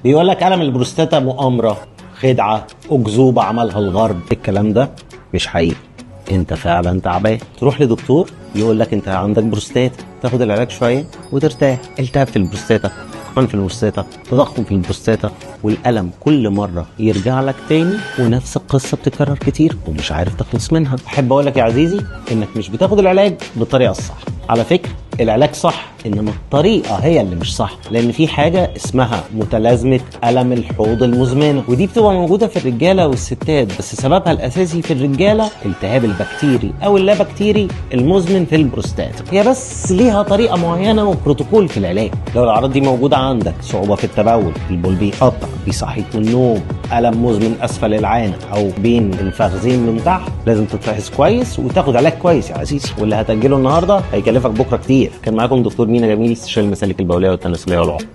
بيقول لك ألم البروستاتا مؤامرة، خدعة، أكذوبة عملها الغرب. الكلام ده مش حقيقي. انت فعلا تعبان، تروح لدكتور يقول لك انت عندك بروستاتا، تاخد العلاج شويه وترتاح. التهاب في البروستاتا، حقن في البروستاتا، تضخم في البروستاتا، والألم كل مرة يرجع لك تاني ونفس القصة بتتكرر كتير ومش عارف تخلص منها. أحب أقول لك يا عزيزي إنك مش بتاخد العلاج بالطريقة الصح. على فكرة العلاج صح، إنما الطريقة هي اللي مش صح، لأن في حاجة اسمها متلازمة ألم الحوض المزمنة، ودي بتبقى موجودة في الرجالة والستات، بس سببها الأساسي في الرجالة التهاب البكتيري أو اللابكتيري المزمن في البروستاتا. هي بس ليها طريقة معينة وبروتوكول في العلاج. لو الأعراض دي موجودة عندك، صعوبة في التبول، البول بيقطع، بيصحيك من النوم، ألم مزمن أسفل العانة أو بين الفخذين من تحت، لازم تتفحص كويس وتاخد علاج كويس يا عزيزي، واللي هتأجله النهارده هيكلفك بكرة كتير. كان معاكم دكتور مينا جميل، استشاري المسالك البولية والتناسلية والعقم.